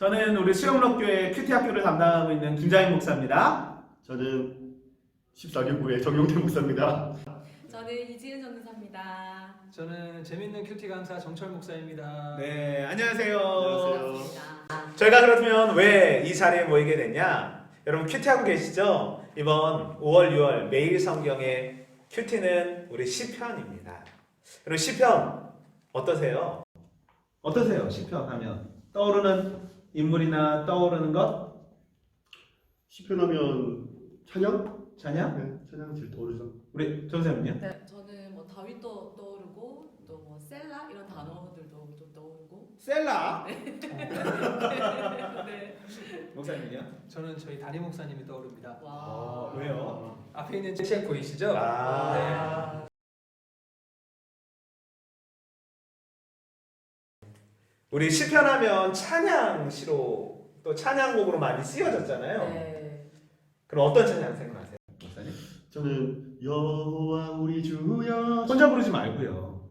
저는 우리 수영록교회 큐티 학교를 담당하고 있는 김자인 목사입니다. 저는 14교구의 정용태 목사입니다. 저는 이지은 전도사입니다. 저는 재밌는 큐티 강사 정철 목사입니다. 네, 안녕하세요. 반갑습니다. 저희가 그러면 왜 이 자리에 모이게 됐냐? 여러분 큐티하고 계시죠? 이번 5월, 6월 매일 성경의 큐티는 우리 시편입니다. 그리고 시편 어떠세요? 어떠세요? 시편 하면 떠오르는 인물이나 떠오르는 것? 시편하면 찬양? 찬양? 네, 찬양 제일 떠오르죠. 우리 전사님요? 네, 저는 뭐 다윗도 떠오르고 또 뭐 셀라 이런 단어들도 좀 떠오르고. 셀라? 네. 목사님이요? 저는 저희 다리 목사님이 떠오릅니다. 와. 왜요? 앞에 있는 책 보이시죠? 아. 우리 시편하면 찬양시로 또 찬양곡으로 많이 쓰여졌잖아요. 네. 그럼 어떤 찬양 생각하세요, 목사님? 저는 여호와 우리 주여. 혼자 부르지 말고요.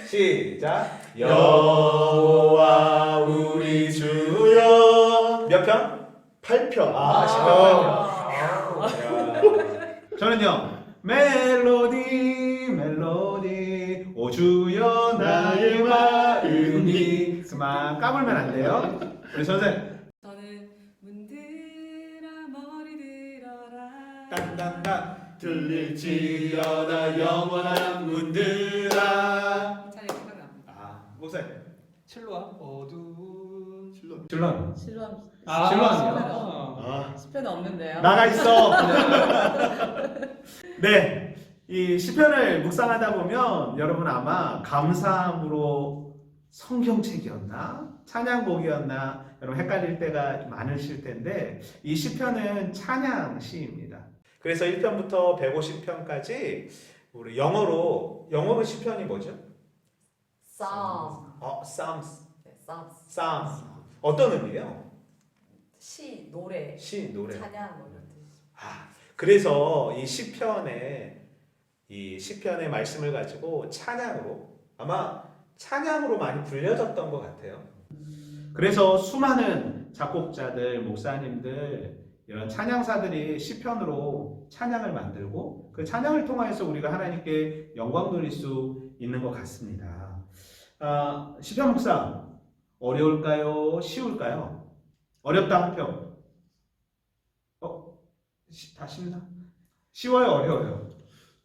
시작. 여호와 우리 주여. 몇 편? 8편. 아, 시편 8편. 저는요. 멜로디 오 주여 나의 마음이 그만 까불면 안 돼요. 우리 선생. 저는 문들아 머리 들어라. 딴딴딴 들릴지어다 영원한 문들아. 이 차례 생각납니다. 아, 목사님. 칠로와 어두운 실로. 줄런. 실론. 실로아니요? 아, 시편에 없는데요. 나가 있어. 네, 이 시편을 묵상하다 보면 여러분 아마 감사함으로 성경책이었나 찬양곡이었나 여러분 헷갈릴 때가 많으실 텐데 이 시편은 찬양 시입니다. 그래서 1편부터 150편까지 우리 영어로 시편이 뭐죠? Psalm. Psalms. 네, Psalms. Psalms. 어떤 의미예요? 시, 노래, 시, 노래. 찬양 뭐 이런 뜻. 그래서 이 시편의 말씀을 가지고 아마 찬양으로 많이 불려졌던 것 같아요. 그래서 수많은 작곡자들, 목사님들, 이런 찬양사들이 시편으로 찬양을 만들고 그 찬양을 통해서 우리가 하나님께 영광 돌릴 수 있는 것 같습니다. 시편 묵상 어려울까요? 쉬울까요? 어렵다 한 표. 다 쉽나? 쉬워요, 어려워요?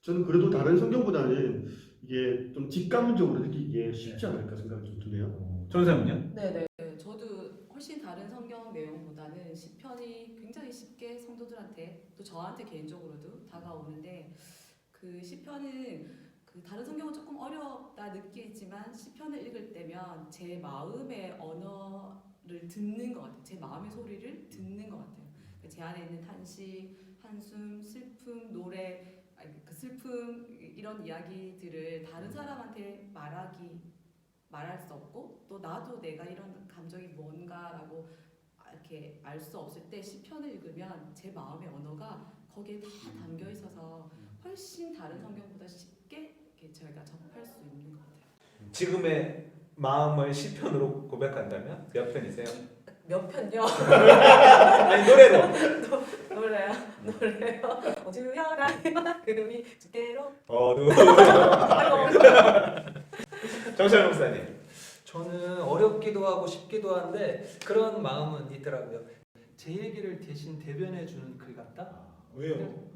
저는 그래도 다른 성경보다는 이게 좀 직감적으로 느끼기에 쉽지 않을까 생각이 좀 드네요. 전사님요? 네네. 저도 훨씬 다른 성경 내용보다는 시편이 굉장히 쉽게 성도들한테 또 저한테 개인적으로도 다가오는데 그 시편은 그 다른 성경은 조금 어렵다 느끼지만 시편을 읽을 때면 제 마음의 언어를 듣는 것 같아요. 제 마음의 소리를 듣는 것 같아요. 제 안에 있는 탄식, 한숨, 슬픔, 노래, 그 슬픔 이런 이야기들을 다른 사람한테 말할 수 없고 또 나도 내가 이런 감정이 뭔가라고 이렇게 알 수 없을 때 시편을 읽으면 제 마음의 언어가 거기에 다 담겨 있어서 훨씬 다른 성경보다 쉽게 이렇게 저희가 접할 수 있는 것 같아요. 지금의 마음을 시편으로 고백한다면 몇 편이세요? 몇 편요? 아니 노래로. 노래요. 주여라의 마음이 주께로. 정철 목사님. 저는 어렵기도 하고 쉽기도 한데 그런 마음은 있더라고요. 제 얘기를 대신 대변해주는 글 같다? 왜요?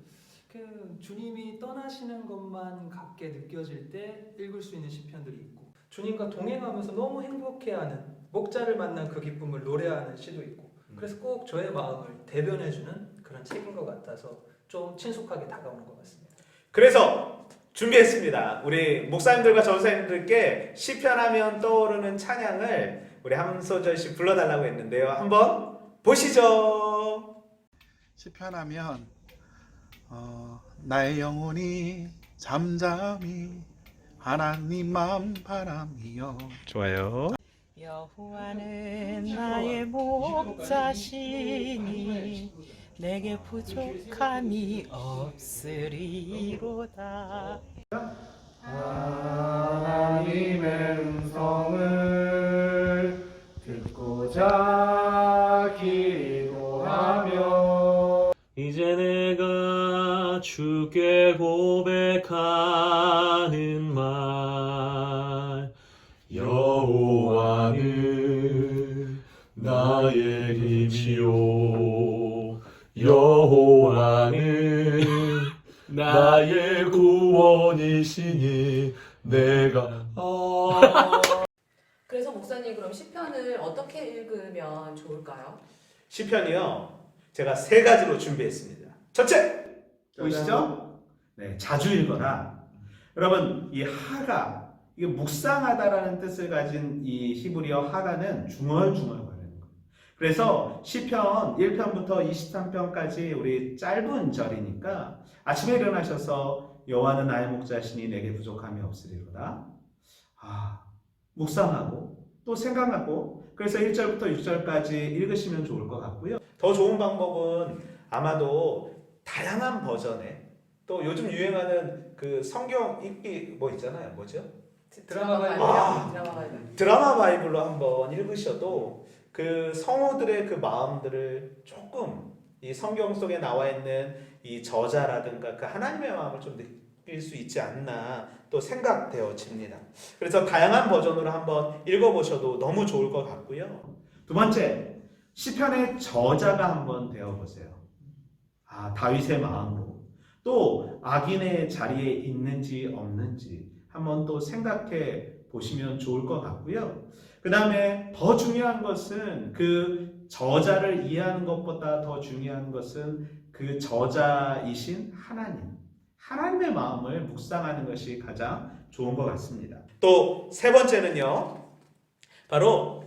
그 주님이 떠나시는 것만 같게 느껴질 때 읽을 수 있는 시편들이 있고 주님과 동행하면서 너무 행복해하는 목자를 만난 그 기쁨을 노래하는 시도 있고 그래서 꼭 저의 마음을 대변해주는 그런 책인 것 같아서 좀 친숙하게 다가오는 것 같습니다. 그래서 준비했습니다. 우리 목사님들과 전사님들께 시편하면 떠오르는 찬양을 우리 한 소절씩 불러달라고 했는데요. 한번 보시죠. 시편하면 나의 영혼이 잠잠히 하나님만 바라며. 좋아요. 여호와는 나의 목자시니 내게 부족함이 없으리로다. 하나님의 음성을 듣고자 하지만 여호와는 나의 힘이요 여호와는 나의 구원이시니 내가 그래서 목사님 그럼 시편을 어떻게 읽으면 좋을까요? 시편이요. 제가 세 가지로 준비했습니다. 첫째, 보이시죠? 네, 자주 읽어라. 여러분, 이 하가 이게 묵상하다라는 뜻을 가진 이 히브리어 하가는 중얼중얼거리는 거예요. 그래서 시편 1편부터 23편까지 우리 짧은 절이니까 아침에 일어나셔서 여호와는 나의 목자시니 내게 부족함이 없으리로다. 묵상하고 또 생각하고 그래서 1절부터 6절까지 읽으시면 좋을 것 같고요. 더 좋은 방법은 아마도 다양한 버전의 또 요즘 유행하는 그 성경 읽기 뭐 있잖아요. 뭐죠? 드라마 바이블. 드라마 바이블. 드라마 바이블로 한번 읽으셔도 그 성우들의 그 마음들을 조금 이 성경 속에 나와 있는 이 저자라든가 그 하나님의 마음을 좀 느낄 수 있지 않나 또 생각되어집니다. 그래서 다양한 버전으로 한번 읽어보셔도 너무 좋을 것 같고요. 두 번째, 시편의 저자가 한번 되어보세요. 다윗의 마음으로 또 악인의 자리에 있는지 없는지 한번 또 생각해 보시면 좋을 것 같고요. 그 다음에 더 중요한 것은 그 저자를 이해하는 것보다 더 중요한 것은 그 저자이신 하나님의 마음을 묵상하는 것이 가장 좋은 것 같습니다. 또 세 번째는요, 바로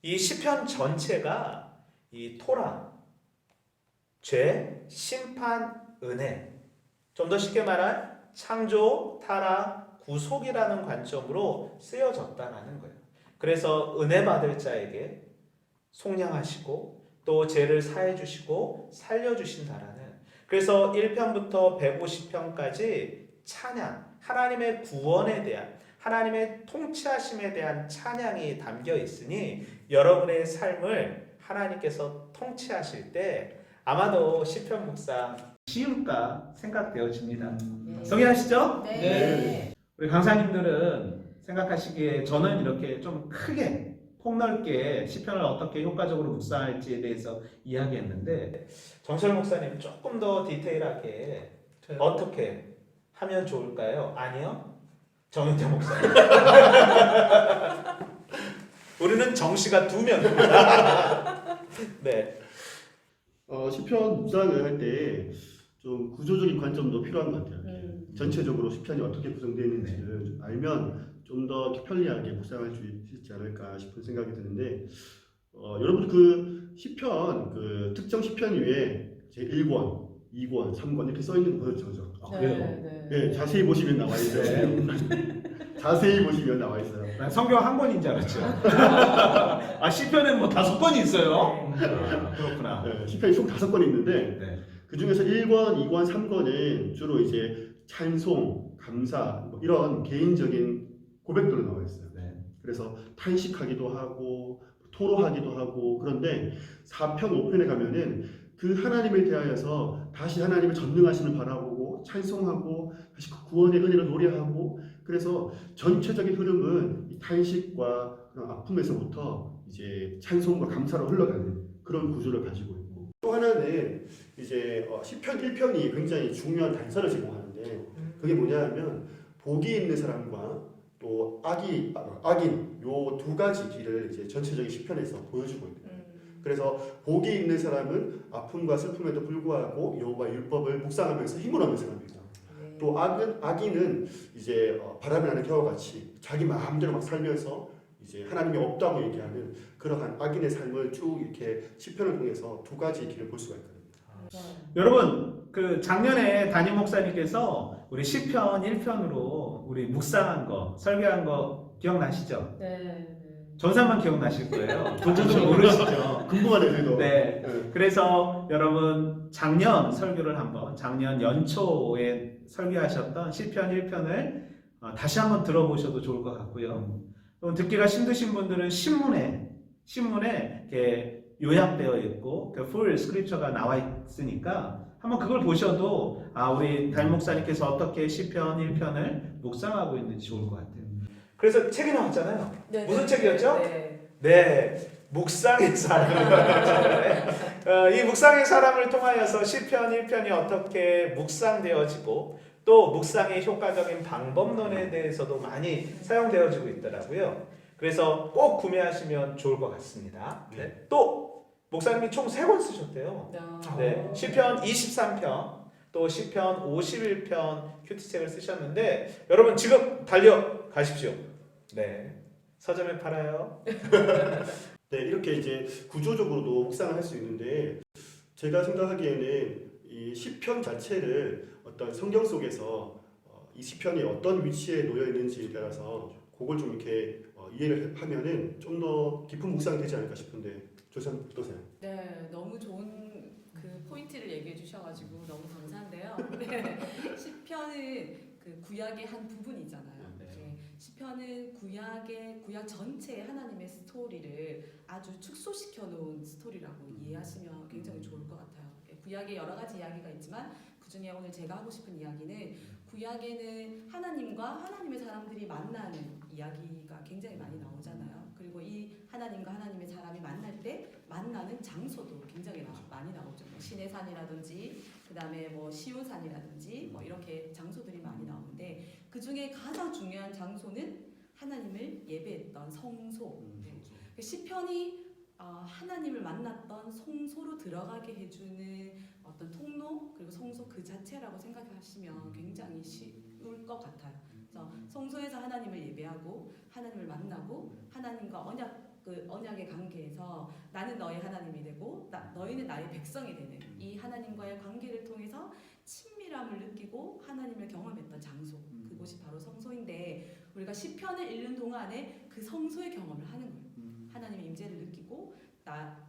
이 시편 전체가 이 토라, 죄, 심판, 은혜, 좀 더 쉽게 말할 창조, 타락, 구속이라는 관점으로 쓰여졌다는 거예요. 그래서 은혜 받을 자에게 속량하시고 또 죄를 사해 주시고 살려 주신다라는, 그래서 1편부터 150편까지 찬양, 하나님의 구원에 대한, 하나님의 통치하심에 대한 찬양이 담겨 있으니 여러분의 삶을 하나님께서 통치하실 때 아마도 시편 묵상 쉬울까 생각되어집니다. 동의하시죠? 네. 우리 강사님들은 생각하시기에 저는 이렇게 좀 크게 폭넓게 시편을 어떻게 효과적으로 묵상할지에 대해서 이야기했는데 정철 목사님 조금 더 디테일하게 어떻게 하면 좋을까요? 아니요? 정윤태 목사님. 우리는 정씨가 2명입니다. 네. 시편 묵상을 할 때 좀 구조적인 관점도 필요한 것 같아요. 전체적으로 시편이 어떻게 구성되어 있는지를 좀 알면 좀 더 편리하게 묵상할 수 있지 않을까 싶은 생각이 드는데, 여러분 그 시편, 그 특정 시편 위에 제 1권, 2권, 3권 이렇게 써 있는 거 보였죠? 네, 자세히 보시면 나와 있어요. 자세히 보시면 나와 있어요. 난 성경 한 권인 줄 알았죠. 시편은 뭐 5권이 있어요. 그렇구나. 네, 시편이 총 5권 있는데 네. 그 중에서 1권, 2권, 3권은 주로 이제 찬송, 감사 뭐 이런 개인적인 고백들로 나와 있어요. 네. 그래서 탄식하기도 하고 토로하기도 하고, 그런데 4편, 5편에 가면은 그 하나님에 대하여서 다시 하나님의 전능하심을 바라보고 찬송하고 다시 그 구원의 은혜를 노래하고, 그래서 전체적인 흐름은 이 탄식과 그런 아픔에서부터 이제 찬송과 감사로 흘러가는 그런 구조를 가지고 있고, 또 하나는 이제 시편 1편이 굉장히 중요한 단서를 제공하는데, 그게 뭐냐면 복이 있는 사람과 또 악인 요 두 가지 길을 이제 전체적인 시편에서 보여주고 있어요. 그래서 복이 있는 사람은 아픔과 슬픔에도 불구하고 여호와의 율법을 묵상하면서 힘을 얻는 사람이고, 또 악인은 이제 바람이 나는 겨와 같이 자기 마음대로 막 살면서 이제 하나님이 없다고 얘기하는 그러한 악인의 삶을 쭉 이렇게 시편을 통해서 두 가지 길을 볼 수가 있거든요. 여러분, 그 작년에 담임 목사님께서 우리 시편 1편으로 우리 묵상한 거, 설교한 거 기억나시죠? 네. 전사만 기억나실 거예요. 도저히 모르시죠? 궁금하네요, 저도. 네. 그래서 여러분 작년 설교를 한번, 작년 연초에 설교하셨던 시편 1편을 다시 한번 들어보셔도 좋을 것 같고요. 또 듣기가 힘드신 분들은 신문에 이렇게 요약되어 있고 그 풀 스크립처가 나와 있으니까 한번 그걸 보셔도 우리 담임 목사님께서 어떻게 시편 1편을 묵상하고 있는지 좋을 것 같아요. 그래서 책이 나왔잖아요. 네, 무슨 네, 책이었죠? 네. 네, 묵상의 사람. 이 묵상의 사람을 통하여서 시편 1편이 어떻게 묵상되어지고 또 묵상의 효과적인 방법론에 대해서도 많이 사용되어지고 있더라고요. 그래서 꼭 구매하시면 좋을 것 같습니다. 네. 또 목사님이 총 3권 쓰셨대요. 네, 시편 23편, 또 시편 51편 큐티책을 쓰셨는데 여러분 지금 달려가십시오. 네, 서점에 팔아요. 네, 이렇게 이제 구조적으로도 묵상을 할 수 있는데 제가 생각하기에는 이 시편 자체를 어떤 성경 속에서 이 시편이 어떤 위치에 놓여 있는지에 따라서 그걸 좀 이렇게 이해를 하면은 좀 더 깊은 묵상이 되지 않을까 싶은데 조선 어떠세요? 네, 너무 좋은 그 포인트를 얘기해 주셔가지고 너무 감사한데요. 네, 시편은 그 구약의 한 부분이잖아요. 네, 시편은 구약 전체의 하나님의 스토리를 아주 축소시켜 놓은 스토리라고 이해하시면 굉장히 좋을 것 같아요. 구약에 여러 가지 이야기가 있지만 그 중에 오늘 제가 하고 싶은 이야기는 구약에는 하나님과 하나님의 사람들이 만나는 이야기가 굉장히 많이 나오잖아요. 그리고 이 하나님과 하나님의 사람이 만날 때 만나는 장소도 굉장히 많이 나오죠. 뭐 신의 산이라든지 그 다음에 뭐 시온산이라든지 뭐 이렇게 장소들이 많이 나오는데 그 중에 가장 중요한 장소는 하나님을 예배했던 성소. 네. 시편이 하나님을 만났던 성소로 들어가게 해주는 어떤 통로 그리고 성소 그 자체라고 생각하시면 굉장히 쉬울 것 같아요. 그래서 성소에서 하나님을 예배하고 하나님을 만나고 하나님과 언약의 관계에서 나는 너의 하나님이 되고 너희는 나의 백성이 되는 이 하나님과의 관계를 통해서 친밀함을 느끼고 하나님을 경험했던 장소 그곳이 바로 성소인데 우리가 시편을 읽는 동안에 그 성소의 경험을 하는 거예요. 하나님의 임재를 느끼고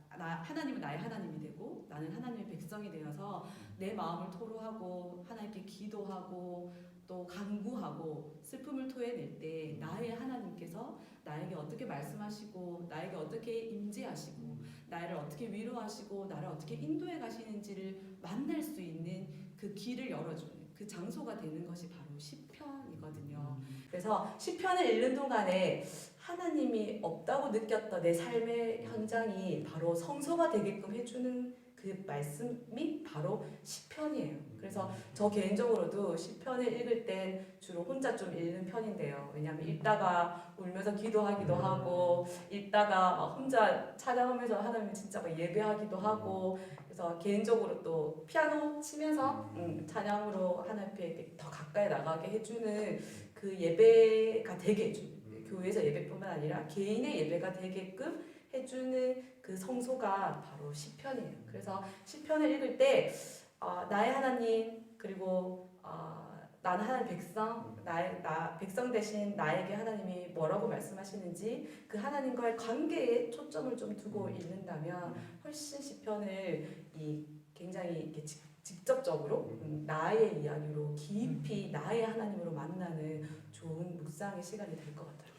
하나님은 나의 하나님이 되고 나는 하나님의 백성이 되어서 내 마음을 토로하고 하나님께 기도하고 또 간구하고 슬픔을 토해낼 때 나의 하나님께서 나에게 어떻게 말씀하시고 나에게 어떻게 임재하시고 나를 어떻게 위로하시고 나를 어떻게 인도해 가시는지를 만날 수 있는 그 길을 열어주는 그 장소가 되는 것이 바로 시편이거든요. 그래서 시편을 읽는 동안에 하나님이 없다고 느꼈던 내 삶의 현장이 바로 성소가 되게끔 해주는 그 말씀이 바로 시편이에요. 그래서 저 개인적으로도 시편을 읽을 때 주로 혼자 좀 읽는 편인데요. 왜냐하면 읽다가 울면서 기도하기도 하고 읽다가 막 혼자 찬양하면서 하나님을 진짜 막 예배하기도 하고 그래서 개인적으로 또 피아노 치면서 찬양으로 하나님께 더 가까이 나가게 해주는 그 예배가 되게 해주는 교회에서 예배뿐만 아니라 개인의 예배가 되게끔 해주는 그 성소가 바로 시편이에요. 그래서 시편을 읽을 때 나의 하나님 그리고 나는 하나님 백성 백성 대신 나에게 하나님이 뭐라고 말씀하시는지 그 하나님과의 관계에 초점을 좀 두고 읽는다면 훨씬 시편을 굉장히 이렇게 직접적으로 나의 이야기로 깊이 나의 하나님으로 만나는 좋은 묵상의 시간이 될 것 같아요.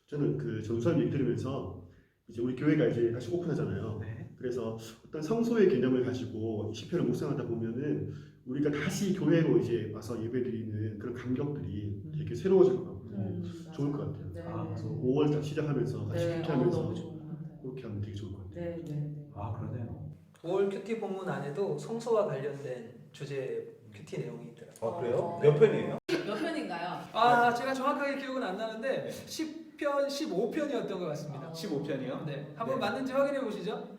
저는 그 전수한 얘기 들으면서 이제 우리 교회가 이제 다시 오픈하잖아요. 네. 그래서 어떤 성소의 개념을 가지고 시편을 묵상하다 보면은 우리가 다시 교회로 이제 와서 예배드리는 그런 감격들이 되게 새로워질 것 같고 좋을 것 같아요. 네. 그래서 5월 딱 시작하면서 같이 큐티하면서 너무 좋은 것 같아요. 그렇게 하면 되게 좋을 것 같아요. 네. 그러네요. 5월 큐티 본문 안에도 성소와 관련된 주제 큐티 내용이 있더라고요. 그래요? 몇 편이에요? 몇 편인가요? 제가 정확하게 기억은 안 나는데 10편, 15편이었던 것 같습니다. 15편이요? 네, 한번 네. 맞는지 확인해 보시죠.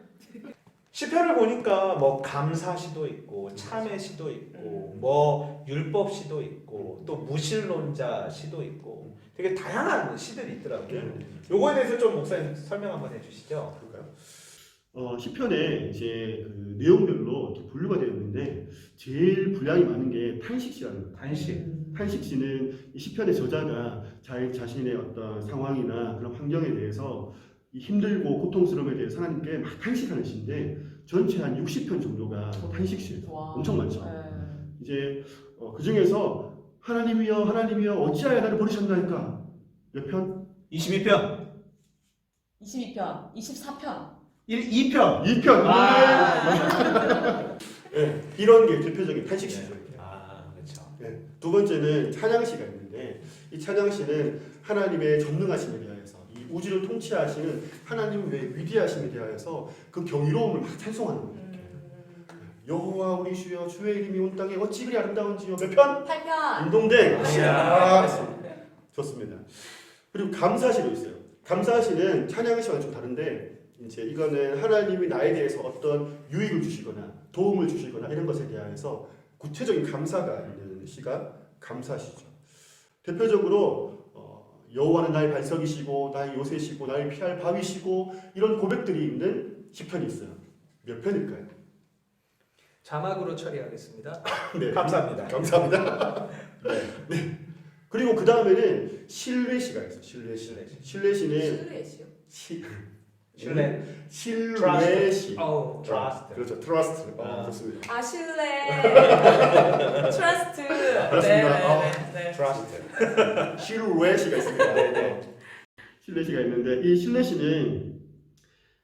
시편을 보니까 뭐 감사시도 있고 참회시도 있고 뭐 율법시도 있고 또 무신론자 시도 있고 되게 다양한 시들이 있더라고요. 요거에 대해서 좀 목사님 설명 한번 해주시죠. 그럴까요? 시편에 이제 그 내용별로 이렇게 분류가 되어 있는데 제일 분량이 많은 게 탄식시라는 거예요. 탄식시는 이 시편의 저자가 자신의 어떤 상황이나 그런 환경에 대해서 이 힘들고 고통스러움에 대해서 하나님께 막 탄식하는 시인데 전체 한 60편 정도가 탄식시예요. 엄청 많죠. 이제 그 중에서 하나님이여 하나님이여 어찌하여 나를 버리셨나이까 몇 편? 22편, 22편, 24편. 2편. 2편. 예, 이런 게 대표적인 탄식시죠. 아, 그렇죠. 예, 두 번째는 찬양시가 있는데 이 찬양시는 하나님의 전능하심에 대하여서 이 우주를 통치하시는 하나님의 위대하심에 대하여서 그 경이로움을 막 찬송하는 거예요. 여호와 우리 주여 주의 이름이 온 땅에 어찌 그리 아름다운지요. 몇 편? 8편. 운동댕. 이야. 좋습니다. 그리고 감사시도 있어요. 감사시는 찬양시와는 좀 다른데 이제 이거는 하나님이 나에 대해서 어떤 유익을 주시거나 도움을 주시거나 이런 것에 대하여서 구체적인 감사가 있는 시가 감사시죠. 대표적으로 여호와는 나의 반석이시고 나의 요새시고 나의 피할 바위시고 이런 고백들이 있는 시편이 있어요. 몇 편일까요? 자막으로 처리하겠습니다. 네, 감사합니다. 감사합니다. 네. 그리고 그 다음에는 신뢰시가 있어요. 신뢰시. 신뢰시는 신뢰. 신뢰시. Trust. 그렇죠. 트러스트. 아. 좋습니다. 아 신뢰. 트러스트. 그렇습니다. 네. Trust. 신뢰시가 있습니다. 네. 신뢰시가 있는데 이 신뢰시는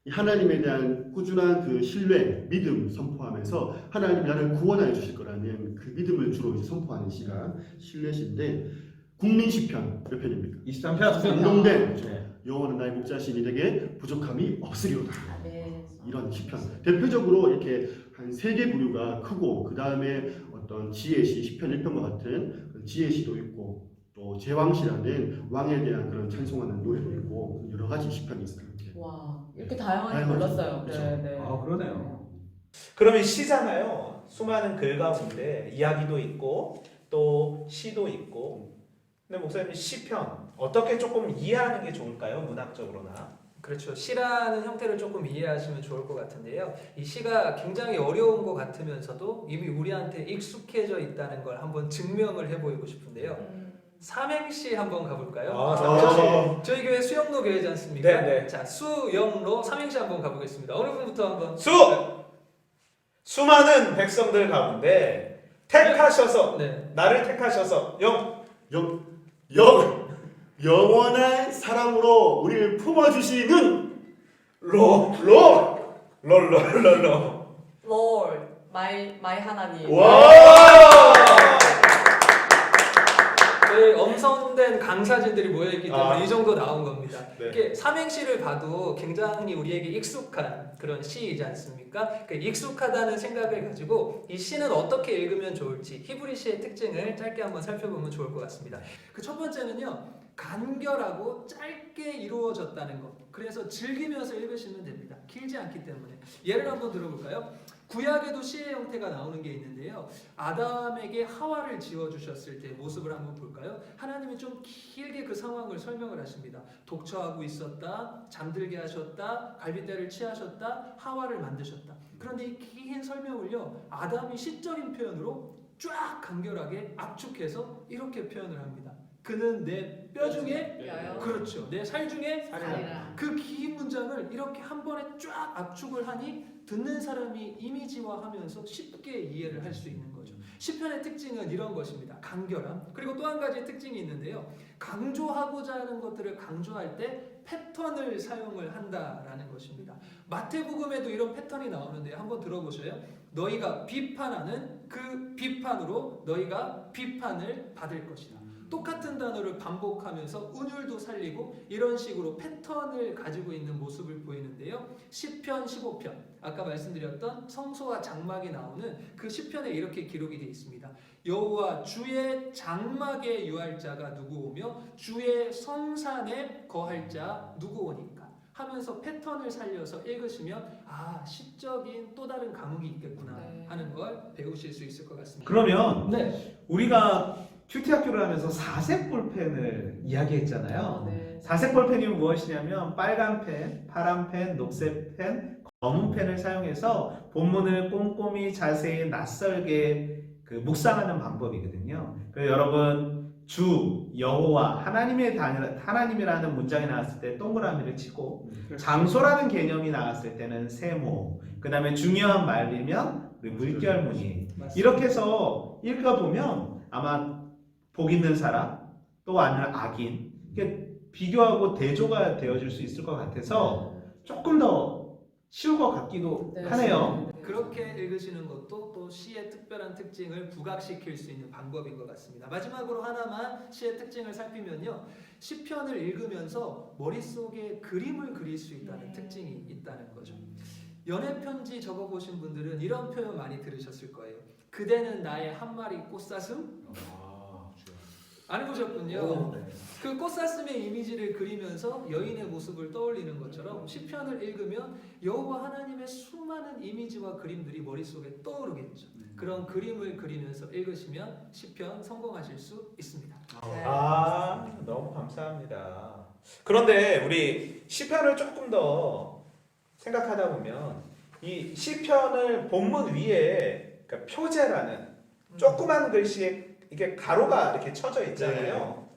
이 하나님에 대한 꾸준한 그 신뢰, 믿음 선포하면서 하나님 나를 구원하여 주실 거라는 그 믿음을 주로 이제 선포하는 시가 신뢰시인데 국민시편 몇 편입니까? 23편. 운동된 네. 여호와는 나의 목자시니 내게 부족함이 없으리로다. 네. 이런 시편. 대표적으로 이렇게 한 세 개 부류가 크고 그 다음에 어떤 지혜시, 시편 1편과 같은 그런 지혜시도 있고 또 제왕시라는 왕에 대한 그런 찬송하는 노래도 있고 여러 가지 시편이 있어요. 이렇게. 와 이렇게 다양하게 다양하죠. 몰랐어요. 그렇죠. 네. 아, 그러네요. 그러면 시잖아요. 수많은 글 가운데 이야기도 있고 또 시도 있고. 근데 목사님 시편 어떻게 조금 이해하는 게 좋을까요? 문학적으로나. 그렇죠. 시라는 형태를 조금 이해하시면 좋을 것 같은데요. 이 시가 굉장히 어려운 것 같으면서도 이미 우리한테 익숙해져 있다는 걸 한번 증명을 해보이고 싶은데요. 삼행시 한번 가볼까요? 아, 삼행시. 저희 교회 수영로 교회지 않습니까? 네. 자, 수영로 삼행시 한번 가보겠습니다. 어느 분부터 한번? 수많은 백성들 가운데 택하셔서 네. 나를 택하셔서 영원한 사랑으로 우리를 품어주시는 롤롤롤롤롤 Lord, my 하나님. 와! 저희 엄선된 강사진들이 모여있기 때문에 아. 이 정도 나온 겁니다. 네. 이게 삼행시를 봐도 굉장히 우리에게 익숙한 그런 시이지 않습니까? 그 익숙하다는 생각을 가지고 이 시는 어떻게 읽으면 좋을지 히브리 시의 특징을 짧게 한번 살펴보면 좋을 것 같습니다. 그 첫 번째는요. 간결하고 짧게 이루어졌다는 것. 그래서 즐기면서 읽으시면 됩니다. 길지 않기 때문에. 예를 한번 들어볼까요? 구약에도 시의 형태가 나오는 게 있는데요. 아담에게 하와를 지어주셨을 때 모습을 한번 볼까요? 하나님이 좀 길게 그 상황을 설명을 하십니다. 독처하고 있었다, 잠들게 하셨다, 갈빗대를 취하셨다, 하와를 만드셨다. 그런데 이 긴 설명을요, 아담이 시적인 표현으로 쫙 간결하게 압축해서 이렇게 표현을 합니다. 그는 내 뼈 중에 뼈요. 그렇죠. 내 살 중에 살이라. 그 긴 문장을 이렇게 한 번에 쫙 압축을 하니 듣는 사람이 이미지화하면서 쉽게 이해를 할 수 있는 거죠. 시편의 특징은 이런 것입니다. 간결함. 그리고 또 한 가지 특징이 있는데요. 강조하고자 하는 것들을 강조할 때 패턴을 사용을 한다라는 것입니다. 마태복음에도 이런 패턴이 나오는데 한번 들어보셔요. 너희가 비판하는 그 비판으로 너희가 비판을 받을 것이다. 똑같은 단어를 반복하면서 운율도 살리고 이런 식으로 패턴을 가지고 있는 모습을 보이는데요. 시편 15편 아까 말씀드렸던 성소와 장막이 나오는 그 시편에 이렇게 기록이 되어 있습니다. 여호와 주의 장막에 유할 자가 누구 오며 주의 성산에 거할 자 누구 오니까 하면서 패턴을 살려서 읽으시면 아 시적인 또 다른 감흥이 있겠구나 하는 걸 배우실 수 있을 것 같습니다. 그러면 네. 우리가 큐티 학교를 하면서 사색 볼펜을 이야기했잖아요. 네. 사색 볼펜이 무엇이냐면 빨간 펜, 파란 펜, 녹색 펜, 검은 펜을 사용해서 본문을 꼼꼼히 자세히 낯설게 그 묵상하는 방법이거든요. 그래서 여러분 주, 여호와, 하나님이라는 문장이 나왔을 때 동그라미를 치고 장소라는 개념이 나왔을 때는 세모, 그 다음에 중요한 말이면 물결무늬 이렇게 해서 읽어보면 아마 복 있는 사람 또 아니면 악인 이게 비교하고 대조가 되어질 수 있을 것 같아서 조금 더 쉬운 것 같기도 네. 하네요. 네. 그렇게 읽으시는 것도 또 시의 특별한 특징을 부각시킬 수 있는 방법인 것 같습니다. 마지막으로 하나만 시의 특징을 살피면요. 시편을 읽으면서 머릿속에 그림을 그릴 수 있다는 특징이 있다는 거죠. 연애 편지 적어보신 분들은 이런 표현 많이 들으셨을 거예요. 그대는 나의 한 마리 꽃사슴? 안 해보셨군요. 그 꽃사슴의 이미지를 그리면서 여인의 모습을 떠올리는 것처럼 시편을 읽으면 여호와 하나님의 수많은 이미지와 그림들이 머릿속에 떠오르겠죠. 그런 그림을 그리면서 읽으시면 시편 성공하실 수 있습니다. 아, 너무 감사합니다. 그런데 우리 시편을 조금 더 생각하다 보면 이 시편을 본문 위에 그러니까 표제라는 조그만 글씨에 이게 가로가 이렇게 쳐져 있잖아요.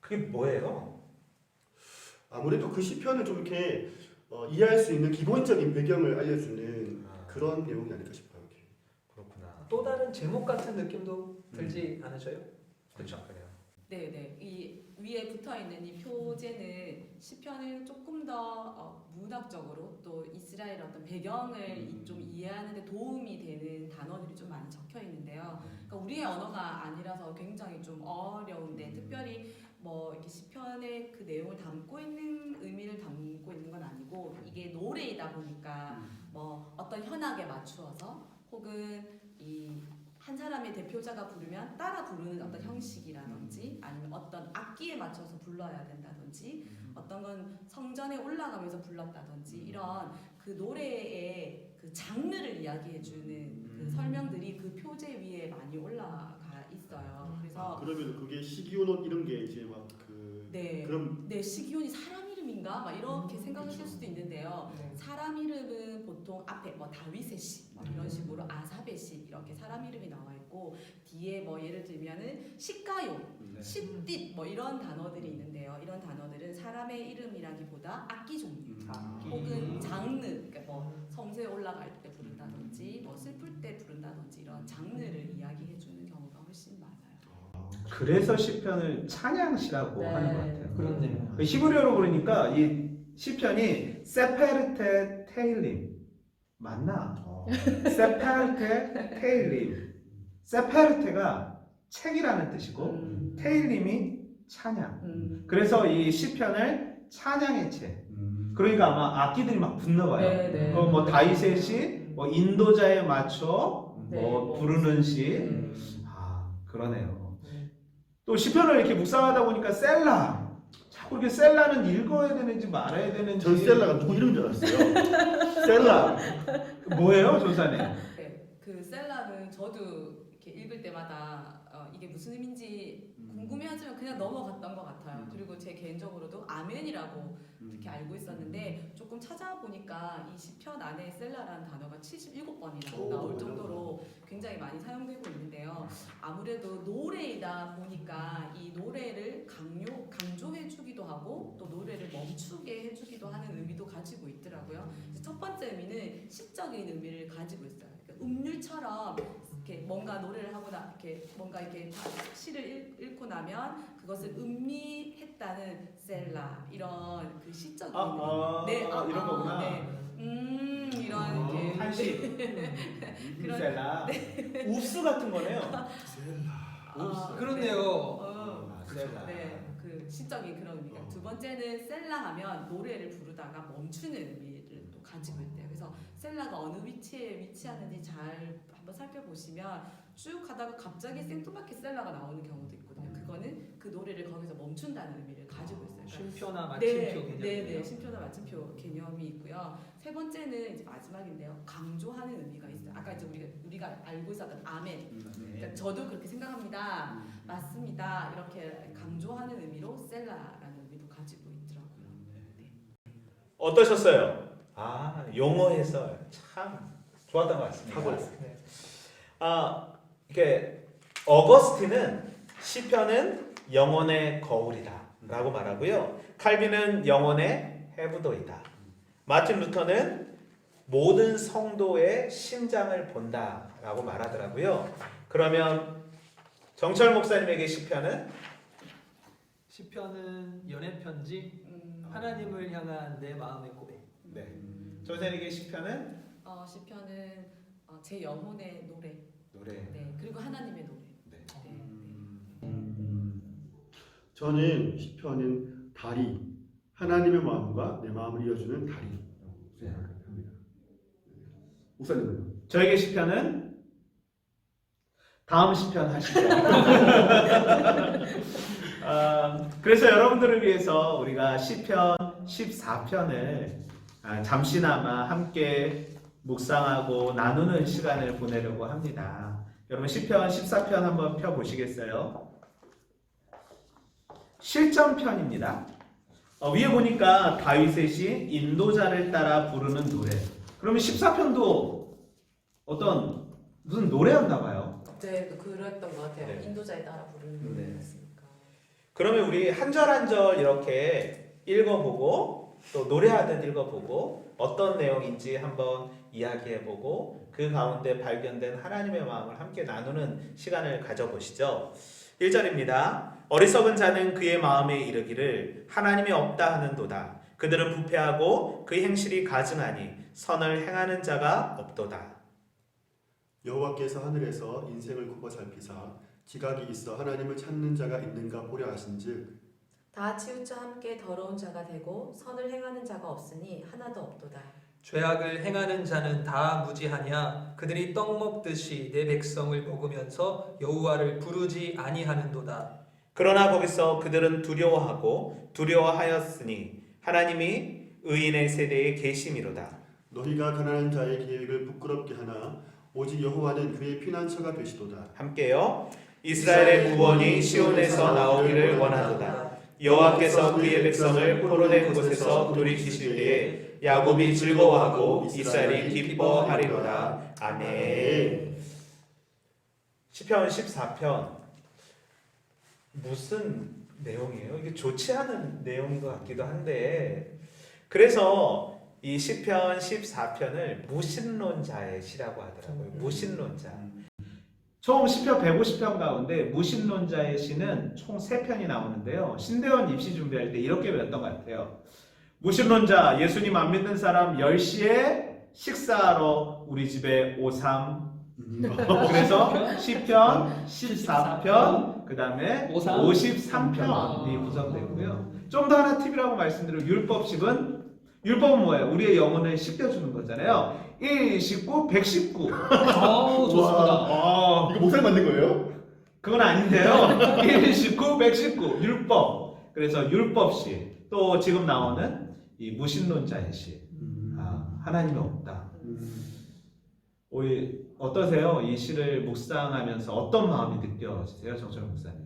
그게 뭐예요? 아무래도 그 시편을 좀 이렇게 이해할 수 있는 기본적인 배경을 알려주는 그런 내용이 아닐까 싶어요. 그렇구나. 또 다른 제목 같은 느낌도 들지 않으셔요? 그렇죠. 그래요. 네네. 이 위에 붙어 있는 이 표제는 시편을 조금 더 문학적으로 또 이스라엘 어떤 배경을 좀 이해하는데 도움이 되는 단어들이 좀 많이 적혀 있는데요. 그러니까 우리의 언어가 아니라서 굉장히 좀 어려운데 특별히 뭐 이렇게 시편의 그 내용을 담고 있는 의미를 담고 있는 건 아니고 이게 노래이다 보니까 뭐 어떤 현악에 맞추어서 혹은 이 한 사람의 대표자가 부르면 따라 부르는 어떤 형식이라든지 아니면 어떤 악기에 맞춰서 불러야 된다든지 어떤 건 성전에 올라가면서 불렀다든지 이런 그 노래의 그 장르를 이야기해주는 그 설명들이 그 표제 위에 많이 올라가 있어요. 그래서 그러면 그게 시기온옷 이런 게 이제 막 그 네, 그럼 네 시기온이 사람 이름인가 막 이렇게 생각하실 수도 있는데요. 사람 이름은 보통 앞에 뭐 다윗의 시 뭐 이런 식으로 아삽의 시 이렇게 사람 이름이 나와 있고 뒤에 뭐 예를 들면은 시가요, 시띠 뭐 이런 단어들이 있는데요. 이런 단어들은 사람의 이름이라기보다 악기 종류 혹은 장르, 그러니까 뭐 성소에 올라갈 때 부른다든지 뭐 슬플 때 부른다든지 이런 장르를 이야기해주는 경우가 훨씬 많아요. 그래서 시편을 찬양시라고 네. 하는 것 같아요. 그렇네요. 히브리어로 그러니까 이 시편이 세페르테 테일림 맞나? 세페르테 테일림. 세페르테가 책이라는 뜻이고 테일림이 찬양. 그래서 이 시편을 찬양의 책. 그러니까 아마 악기들이 막 붙나 봐요. 네, 네. 뭐 다윗의 시, 뭐 인도자에 맞춰 뭐 부르는 시. 아, 그러네요. 또 시편을 이렇게 묵상하다 보니까 셀라. 자꾸 이렇게 셀라는 읽어야 되는지 말아야 되는지. 전 셀라가 누구 이름인 줄 알았어요. 셀라. 뭐예요, 조사님? 네, 그 셀라는 저도 이렇게 읽을 때마다 이게 무슨 의미인지 궁금해하지만 그냥 넘어갔던 것 같아요. 그리고 제 개인적으로도 아멘이라고 이렇게 알고 있었는데 조금 찾아보니까 이 시편 안에 셀라라는 단어가 77번이나 나올 정도로 굉장히 많이 사용되고 있는데요. 아무래도 노래이다 보니까 이 노래를 강조해주기도 하고 또 노래를 멈추게 해주기도 하는 의미도 가지고 있더라고요. 첫 번째 의미는 시적인 의미를 가지고 있어요. 그러니까 음률처럼 이렇게 뭔가 노래를 하거나 이렇게 뭔가 이렇게 시를 읽고 나면 그것을 음미했다는 셀라 이런 그 시적인 이런 거구나. 이런 이렇게 한식. 그런- 셀라. 웁스 같은 거네요. 그렇네요. 셀라. 네, 그 시적인 그런 의미가. 두 번째는 셀라 하면 노래를 부르다가 멈추는 의미를 또 가지고 있대요. 그래서 셀라가 어느 위치에 위치하는지 잘 한번 살펴보시면 쭉 가다가 갑자기 생뚱맞게 셀라가 나오는 경우도 있거든요. 그거는 그 노래를 거기서 멈춘다는 의미를 가지고 있어요. 그러니까 쉼표나 마침표 개념이요. 네, 쉼표나 마침표 개념이 있고요. 세 번째는 이제 마지막인데요. 강조하는 의미가 있어요. 아까 이제 우리가 알고 있었던 아멘. 그러니까 저도 그렇게 생각합니다. 맞습니다. 이렇게 강조하는 의미로 셀라라는 의미도 가지고 있더라고요. 네. 어떠셨어요? 아, 용어 해설 참 좋았던 것 같습니다. 네. 이렇게 어거스틴은 시편은 영혼의 거울이다라고 말하고요. 칼빈은 영혼의 해부도이다. 마틴 루터는 모든 성도의 심장을 본다라고 말하더라고요. 그러면 정철 목사님에게 시편은 시편은 연애 편지, 하나님을 향한 내 마음의 고백. 네. 조선에게 시편은 시편은 제 영혼의 노래. 노래. 네. 그리고 하나님의 노래. 네. 네. 저는 시편은 다리, 하나님의 마음과 내 마음을 이어주는 다리 생각합니다. 목사님은? 저에게 시편은 다음 시편 하시죠. 그래서 여러분들을 위해서 우리가 시편 14편을 잠시나마 함께 묵상하고 나누는 시간을 보내려고 합니다. 여러분 시편 14편 한번 펴보시겠어요? 실전편입니다. 위에 보니까 다윗의 시 인도자를 따라 부르는 노래. 그러면 14편도 무슨 노래였나 봐요. 네, 그랬던 것 같아요. 네. 인도자에 따라 부르는 네. 노래였으니까. 그러면 우리 한 절 한 절 이렇게 읽어보고 또 노래하듯 읽어보고 어떤 내용인지 한번 이야기해보고 그 가운데 발견된 하나님의 마음을 함께 나누는 시간을 가져보시죠. 1절입니다. 어리석은 자는 그의 마음에 이르기를 하나님이 없다 하는도다. 그들은 부패하고 그 행실이 가증하니 선을 행하는 자가 없도다. 여호와께서 하늘에서 인생을 굽어 살피사 지각이 있어 하나님을 찾는 자가 있는가 보려 하신즉 다 치우쳐 함께 더러운 자가 되고 선을 행하는 자가 없으니 하나도 없도다. 죄악을 행하는 자는 다 무지하냐 그들이 떡 먹듯이 내 백성을 먹으면서 여호와를 부르지 아니하는도다. 그러나 거기서 그들은 두려워하고 두려워하였으니 하나님이 의인의 세대에 계심이로다. 너희가 가난한 자의 계획을 부끄럽게 하나 오직 여호와는 그의 피난처가 되시도다. 함께요. 이스라엘의 구원이 시온에서 나오기를 원하도다. 여호와께서 그의 백성을 포로된 곳에서 돌이키실 때에 야곱이 즐거워하고 이스라엘이 기뻐하리로다. 아멘. 시편 14편 무슨 내용이에요? 이게 좋지 않은 내용인 것 같기도 한데 그래서 이 시편 14편을 무신론자의 시라고 하더라고요. 무신론자. 총 시편 150편 가운데 무신론자의 시는 총 3편이 나오는데요. 신대원 입시 준비할 때 이렇게 배웠던 것 같아요. 무신론자, 예수님 안 믿는 사람 10시에 식사하러 우리 집에 오삼. 그래서 시편 14편, 그 다음에 53편이 구성되고요. 좀 더 하나 팁이라고 말씀드리면 율법은 뭐예요? 우리의 영혼을 씻겨주는 거잖아요. 1, 19, 119. 좋습니다. 이거 목사님 만든 거예요? 그건 아닌데요. 1, 19, 119. 율법. 그래서 율법시. 또 지금 나오는 이 무신론자의 시. 하나님이 없다. 어떠세요? 이 시를 묵상하면서 어떤 마음이 느껴지세요? 정철 목사님.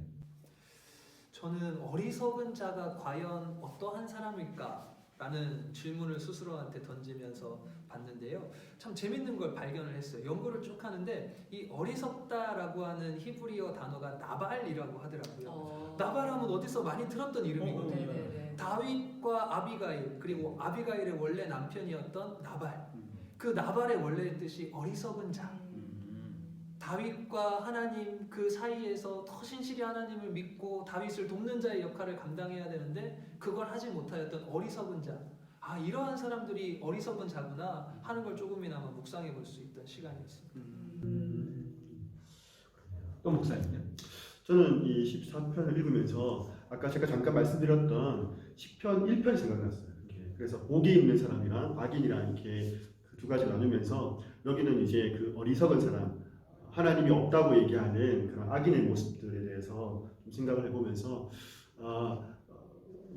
저는 어리석은 자가 과연 어떠한 사람일까? 라는 질문을 스스로한테 던지면서 봤는데요. 참 재밌는 걸 발견을 했어요. 연구를 쭉 하는데 이 어리석다라고 하는 히브리어 단어가 나발이라고 하더라고요. 나발하면 어디서 많이 들었던 이름이거든요. 네네네. 다윗과 아비가일 그리고 아비가일의 원래 남편이었던 나발. 그 나발의 원래 뜻이 어리석은 자. 다윗과 하나님 그 사이에서 더 신실히 하나님을 믿고 다윗을 돕는 자의 역할을 감당해야 되는데 그걸 하지 못하였던 어리석은 자. 이러한 사람들이 어리석은 자구나 하는 걸 조금이나마 묵상해 볼 수 있던 시간이었습니다. 또 목사님요? 저는 이 14편을 읽으면서 아까 제가 잠깐 말씀드렸던 시편 1편이 생각났어요. 이렇게. 그래서 복이 있는 사람이랑 악인이랑 이렇게 그 두 가지 나누면서 여기는 이제 그 어리석은 사람, 하나님이 없다고 얘기하는 그런 악인의 모습들에 대해서 좀 생각을 해보면서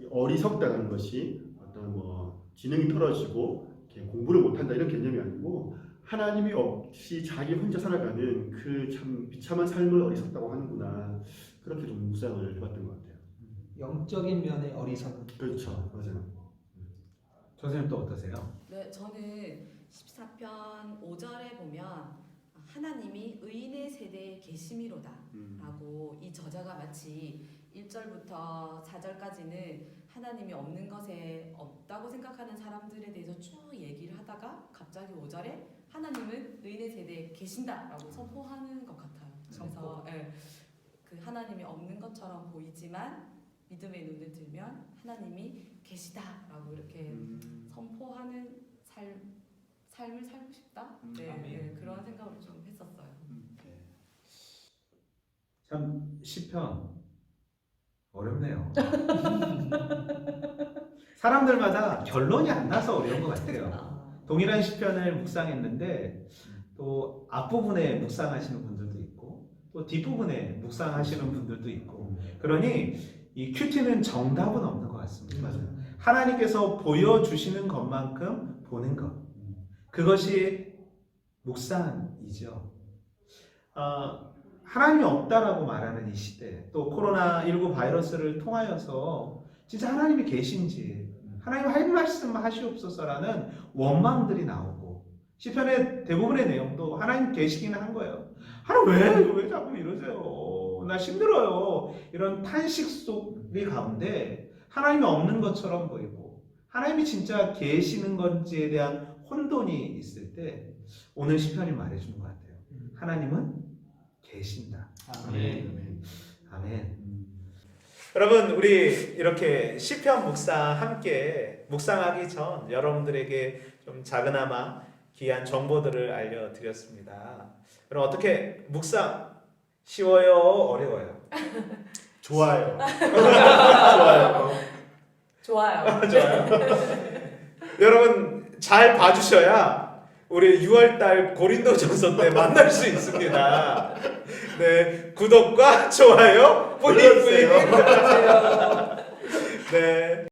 어리석다는 것이 어떤 지능이 떨어지고 이렇게 공부를 못한다 이런 개념이 아니고 하나님이 없이 자기 혼자 살아가는 그 참 비참한 삶을 어리석다고 하는구나 그렇게 좀 묵상을 해봤던 것 같아요. 영적인 면의 어리석음. 그렇죠, 맞아요. 선생님 또 어떠세요? 네, 저는 14편 5절에 보면 하나님이 의인의 세대에 계심이로다 라고 이 저자가 마치 1절부터 4절까지는 하나님이 없는 것에 없다고 생각하는 사람들에 대해서 쭉 얘기를 하다가 갑자기 5절에 하나님은 의인의 세대에 계신다라고 선포하는 것 같아요. 그래서 그 하나님이 없는 것처럼 보이지만 믿음의 눈을 들면 하나님이 계시다라고 이렇게 선포하는 삶을 살고 싶다. 네, 아멘. 네, 그런 생각을 좀 했었어요. 참 시편 어렵네요. 사람들마다 결론이 안 나서 어려운 것 같아요. 동일한 시편을 묵상했는데 또 앞부분에 묵상하시는 분들도 있고 또 뒷부분에 묵상하시는 분들도 있고 그러니 이 큐티는 정답은 없는 것 같습니다. 맞아요. 하나님께서 보여주시는 것만큼 보는 것 그것이 묵상이죠. 하나님이 없다라고 말하는 이 시대 또 코로나19 바이러스를 통하여서 진짜 하나님이 계신지 하나님 할 말씀 하시옵소서라는 원망들이 나오고 시편의 대부분의 내용도 하나님 계시기는 한 거예요. 하나님 왜 자꾸 이러세요? 나 힘들어요. 이런 탄식 소리 가운데 하나님이 없는 것처럼 보이고 하나님이 진짜 계시는 건지에 대한 혼돈이 있을 때 오늘 시편이 말해주는 것 같아요. 하나님은 계신다. 아멘. 아멘. 여러분 우리 이렇게 시편 묵상 함께 묵상하기 전 여러분들에게 좀 작은아마 귀한 정보들을 알려드렸습니다. 여러분 어떻게 묵상 쉬워요? 어려워요? 좋아요. 좋아요. 좋아요. 좋아요. 여러분 잘 봐주셔야 우리 6월달 고린도전서 때 만날 수 있습니다. 네, 구독과 좋아요 뿌리뿌리. 네,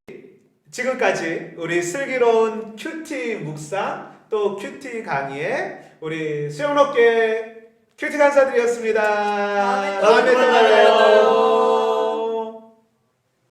지금까지 우리 슬기로운 큐티 묵상 또 큐티 강의의 우리 수영롭게 큐티 강사들이었습니다. 다음에 또 만나요.